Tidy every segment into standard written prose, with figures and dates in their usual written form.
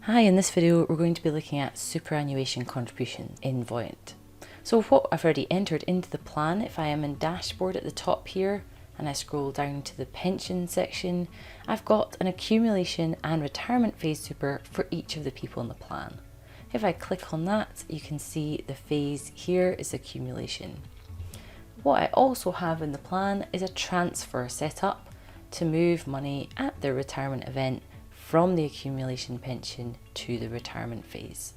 Hi, in this video we're going to be looking at superannuation contribution in Voyant. So what I've already entered into the plan, if I am in dashboard at the top here and I scroll down to the pension section, I've got an accumulation and retirement phase super for each of the people in the plan. If I click on that, you can see the phase here is accumulation. What I also have in the plan is a transfer set up to move money at the retirement event from the accumulation pension to the retirement phase.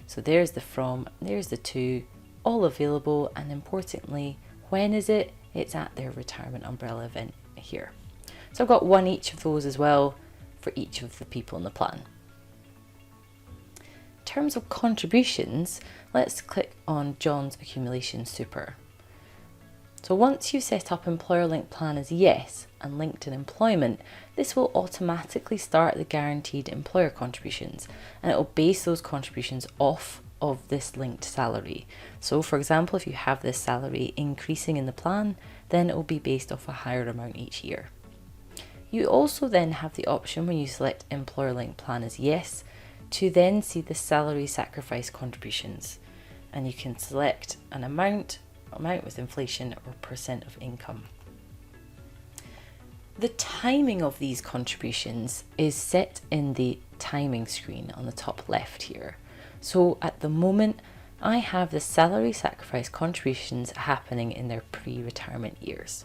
So there's the from, there's the to, all available, and importantly, when is it? It's at their retirement umbrella event here. So I've got one each of those as well for each of the people in the plan. In terms of contributions, let's click on John's accumulation super. So once you set up employer linked plan as yes and linked in employment, this will automatically start the guaranteed employer contributions, and it will base those contributions off of this linked salary. So for example, if you have this salary increasing in the plan, then it will be based off a higher amount each year. You also then have the option when you select employer linked plan as yes to then see the salary sacrifice contributions, and you can select an amount with inflation or percent of income. The timing of these contributions is set in the timing screen on the top left here. So at the moment I have the salary sacrifice contributions happening in their pre-retirement years.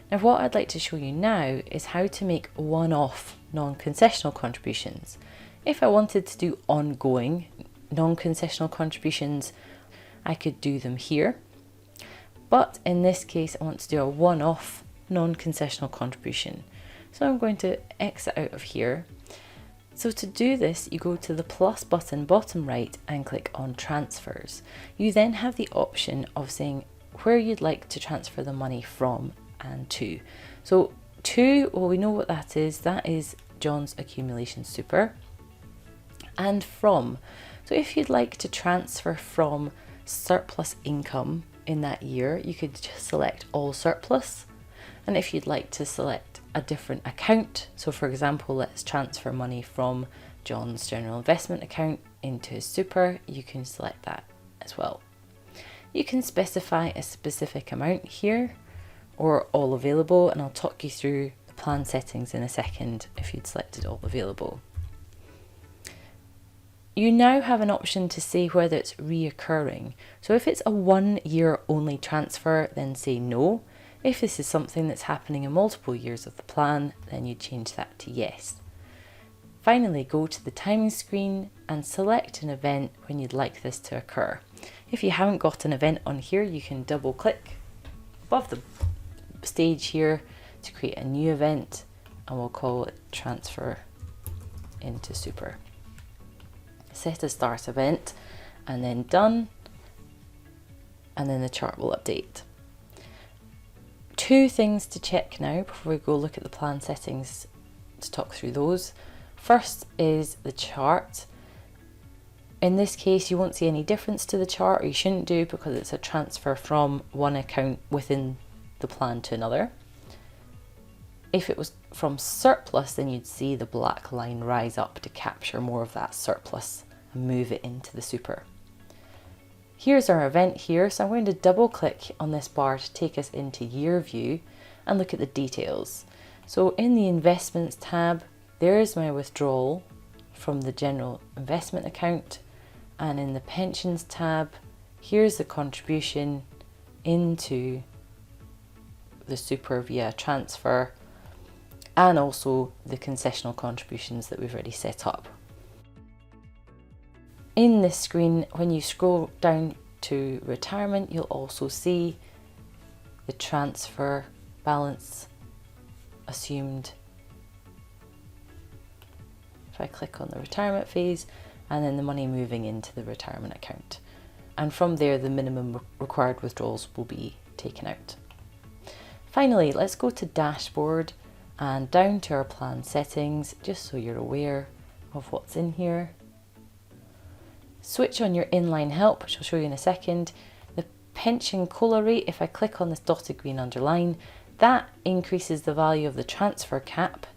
Now what I'd like to show you now is how to make one-off non-concessional contributions. If I wanted to do ongoing non-concessional contributions, I could do them here. But in this case, I want to do a one-off non-concessional contribution. So I'm going to exit out of here. So to do this, you go to the plus button bottom right and click on transfers. You then have the option of saying where you'd like to transfer the money from and to. So to, well, we know what that is. That is John's accumulation super. And from. So if you'd like to transfer from surplus income in that year, you could just select all surplus. And if you'd like to select a different account, so for example, let's transfer money from John's general investment account into his super, you can select that as well. You can specify a specific amount here or all available, and I'll talk you through the plan settings in a second if you'd selected all available. You now have an option to say whether it's reoccurring. So if it's a 1 year only transfer, then say no. If this is something that's happening in multiple years of the plan, then you change that to yes. Finally, go to the timing screen and select an event when you'd like this to occur. If you haven't got an event on here, you can double click above the stage here to create a new event, and we'll call it transfer into super. Set a start event and then done, and then the chart will update. Two things to check now before we go look at the plan settings to talk through those. First is the chart. In this case, you won't see any difference to the chart, or you shouldn't do, because it's a transfer from one account within the plan to another. If it was from surplus, then you'd see the black line rise up to capture more of that surplus and move it into the super. Here's our event here, so I'm going to double click on this bar to take us into year view and look at the details. So in the investments tab, there's my withdrawal from the general investment account, and in the pensions tab, here's the contribution into the super via transfer, and also the concessional contributions that we've already set up. In this screen, when you scroll down to retirement, you'll also see the transfer balance assumed. If I click on the retirement phase, and then the money moving into the retirement account. And from there, the minimum required withdrawals will be taken out. Finally, let's go to dashboard and down to our plan settings, just so you're aware of what's in here. Switch on your inline help, which I'll show you in a second. The pension COLA rate, if I click on this dotted green underline, that increases the value of the transfer cap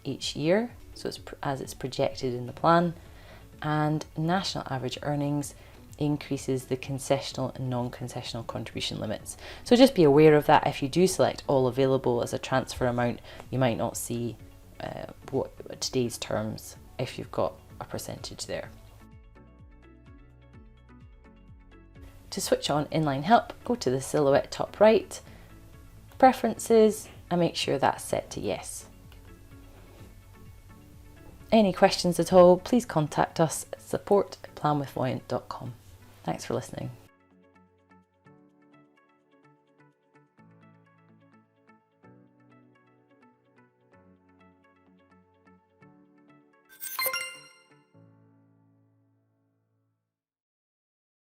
each year, so as it's projected in the plan, and national average earnings increases the concessional and non-concessional contribution limits. So just be aware of that. If you do select all available as a transfer amount, you might not see what today's terms if you've got a percentage there. To switch on inline help, go to the silhouette top right, preferences, and make sure that's set to yes. Any questions at all, please contact us at support@planwithvoyant.com. Thanks for listening.